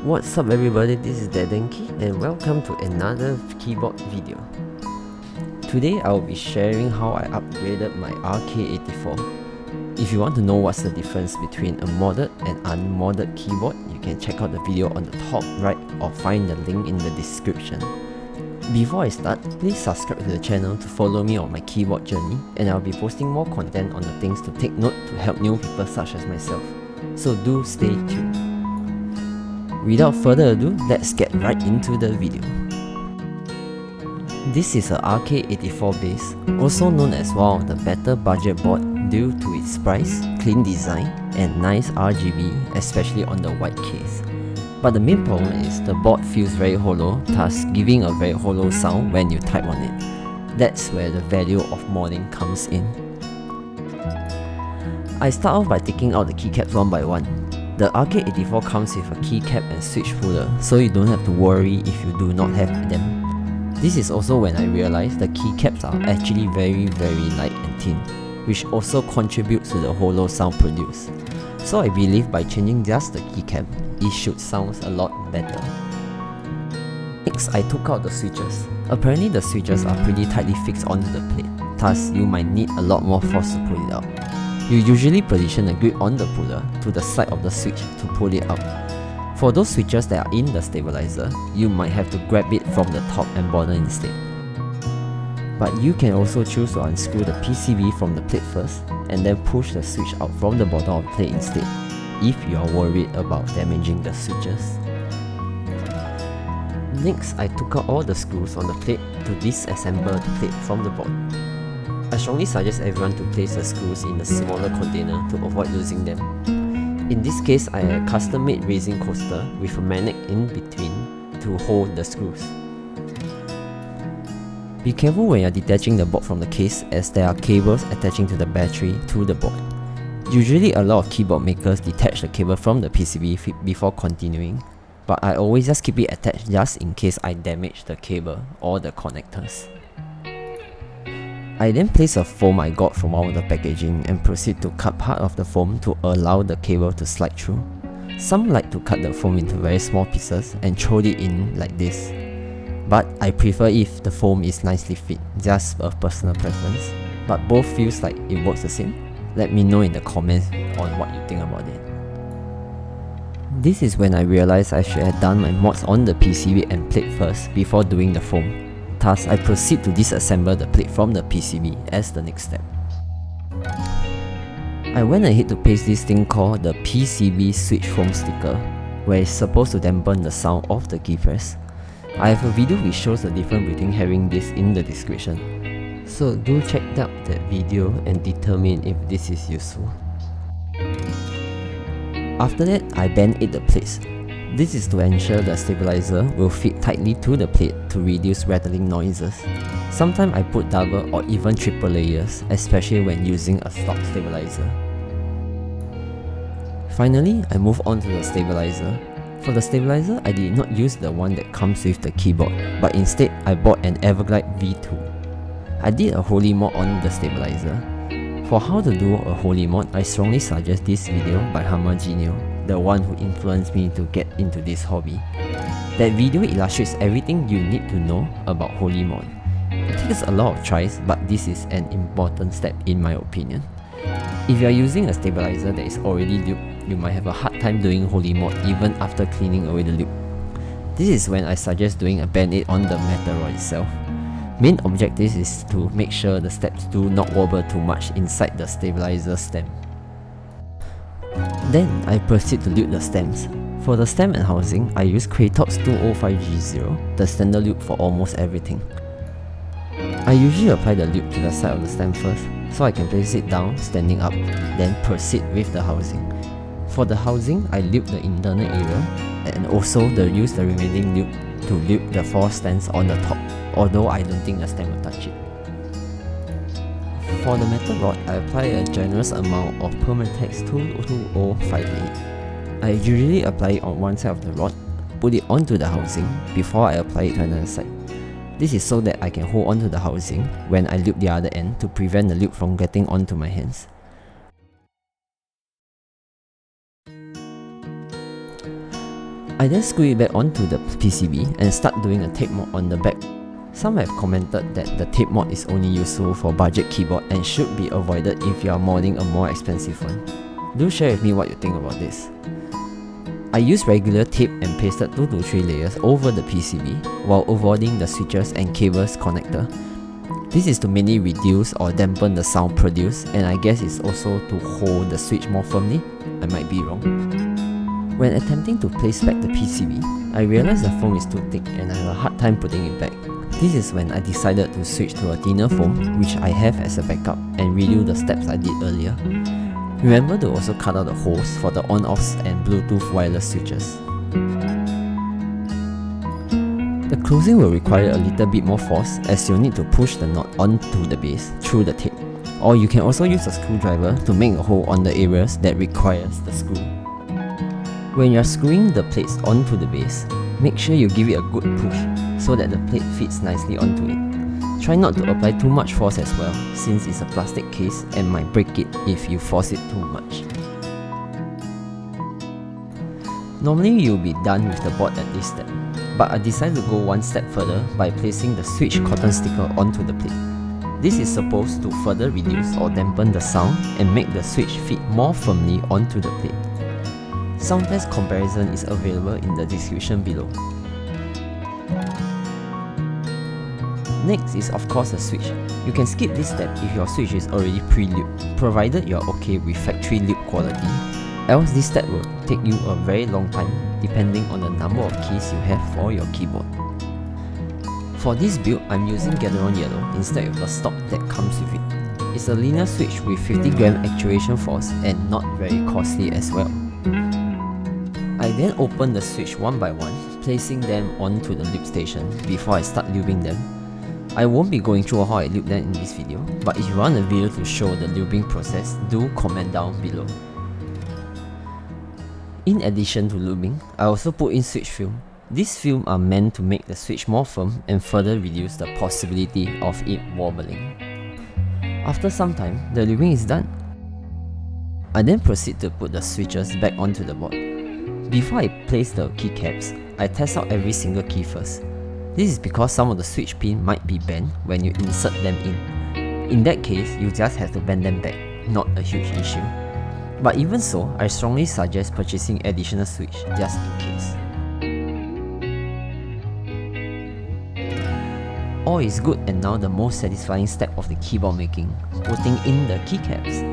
What's up everybody, this is Denki and welcome to another keyboard video. Today I will be sharing how I upgraded my RK84. If you want to know what's the difference between a modded and unmodded keyboard, you can check out the video on the top right or find the link in the description. Before I start, please subscribe to the channel to follow me on my keyboard journey, and I'll be posting more content on the things to take note to help new people such as myself. So do stay tuned. Without further ado, let's get right into the video. This is a RK84 base, also known as one of the better budget board due to its price, clean design, and nice RGB, especially on the white case. But the main problem is the board feels very hollow, thus giving a very hollow sound when you type on it. That's where the value of modding comes in. I start off by taking out the keycaps one by one. The RK84 comes with a keycap and switch holder, so you don't have to worry if you do not have them. This is also when I realized the keycaps are actually very light and thin, which also contributes to the hollow sound produced. So I believe by changing just the keycap, it should sound a lot better. Next, I took out the switches. Apparently the switches are pretty tightly fixed onto the plate, thus you might need a lot more force to pull it out. You usually position the grip on the puller to the side of the switch to pull it out. For those switches that are in the stabilizer, you might have to grab it from the top and bottom instead. But you can also choose to unscrew the PCB from the plate first and then push the switch out from the bottom of the plate instead, if you are worried about damaging the switches. Next, I took out all the screws on the plate to disassemble the plate from the board. I strongly suggest everyone to place the screws in a smaller container to avoid losing them. In this case, I had a custom-made resin coaster with a magnet in between to hold the screws. Be careful when you are detaching the board from the case, as there are cables attaching to the battery to the board. Usually a lot of keyboard makers detach the cable from the PCB before continuing, but I always just keep it attached just in case I damage the cable or the connectors. I then place a foam I got from one of the packaging and proceed to cut part of the foam to allow the cable to slide through. Some like to cut the foam into very small pieces and throw it in like this, but I prefer if the foam is nicely fit, just a personal preference, but both feels like it works the same. Let me know in the comments on what you think about it. This is when I realized I should have done my mods on the PCB and plate first before doing the foam. Thus, I proceed to disassemble the plate from the PCB as the next step. I went ahead to paste this thing called the PCB Switch Foam sticker, where it's supposed to dampen the sound of the key press. I have a video which shows the difference between having this in the description, so do check out that video and determine if this is useful. After that, I band-aid the plates. This is to ensure the stabilizer will fit tightly to the plate to reduce rattling noises. Sometimes I put double or even triple layers, especially when using a stock stabilizer. Finally, I move on to the stabilizer. For the stabilizer, I did not use the one that comes with the keyboard, but instead I bought an Everglide V2. I did a Holee Mod on the stabilizer. For how to do a Holee Mod, I strongly suggest this video by Genio, the one who influenced me to get into this hobby. That video illustrates everything you need to know about Holee Mod. It takes a lot of tries, but this is an important step in my opinion. If you are using a stabilizer that is already lubed, you might have a hard time doing Holee Mod even after cleaning away the lube. This is when I suggest doing a band-aid on the metal rod itself. Main objective is to make sure the steps do not wobble too much inside the stabilizer stem. Then I proceed to lube the stems. For the stem and housing, I use Krytox 205G0, the standard lube for almost everything. I usually apply the lube to the side of the stem first, so I can place it down standing up, then proceed with the housing. For the housing, I lube the internal area and also use the remaining lube to lube the 4 stands on the top, although I don't think the stem will touch it. For the metal rod, I apply a generous amount of Permatex 22058. I usually apply it on one side of the rod, put it onto the housing before I apply it to another side. This is so that I can hold onto the housing when I lube the other end to prevent the lube from getting onto my hands. I then screw it back onto the PCB and start doing a tape mod on the back. Some have commented that the tape mod is only useful for budget keyboard and should be avoided if you are modding a more expensive one. Do share with me what you think about this. I used regular tape and pasted 2 to 3 layers over the PCB while avoiding the switches and cables connector. This is to mainly reduce or dampen the sound produced, and I guess it's also to hold the switch more firmly. I might be wrong. When attempting to place back the PCB, I realized the foam is too thick and I have a hard time putting it back. This is when I decided to switch to a thinner foam, which I have as a backup, and redo the steps I did earlier. Remember to also cut out the holes for the on-offs and Bluetooth wireless switches. The closing will require a little bit more force as you'll need to push the knot onto the base through the tape. Or you can also use a screwdriver to make a hole on the areas that requires the screw. When you are screwing the plates onto the base, make sure you give it a good push so that the plate fits nicely onto it. Try not to apply too much force as well, since it's a plastic case and might break it if you force it too much. Normally you'll be done with the board at this step, but I decided to go one step further by placing the switch cotton sticker onto the plate. This is supposed to further reduce or dampen the sound and make the switch fit more firmly onto the plate. Sound test comparison is available in the description below. Next is of course the switch. You can skip this step if your switch is already pre-lubed, provided you are okay with factory lube quality. Else this step will take you a very long time depending on the number of keys you have for your keyboard. For this build, I'm using Gateron Yellow instead of the stock that comes with it. It's a linear switch with 50g actuation force and not very costly as well. I then open the switch one by one, placing them onto the lube station before I start lubing them. I won't be going through how I lube them in this video, but if you want a video to show the lubing process, do comment down below. In addition to lubing, I also put in switch film. These film are meant to make the switch more firm and further reduce the possibility of it wobbling. After some time, the lubing is done. I then proceed to put the switches back onto the board. Before I place the keycaps, I test out every single key first. This is because some of the switch pin might be bent when you insert them in. In that case, you just have to bend them back, not a huge issue. But even so, I strongly suggest purchasing additional switch just in case. All is good, and now the most satisfying step of the keyboard making, putting in the keycaps.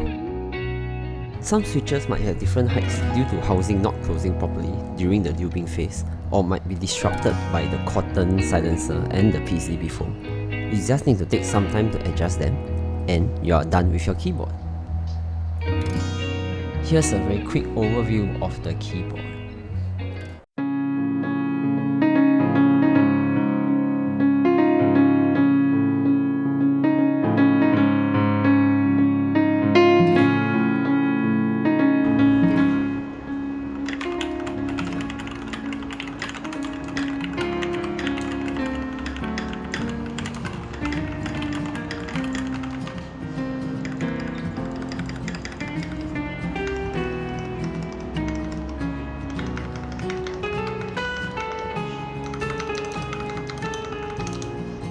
Some switches might have different heights due to housing not closing properly during the lubing phase, or might be disrupted by the cotton silencer and the PCB foam. You just need to take some time to adjust them, and you are done with your keyboard. Here's a very quick overview of the keyboard.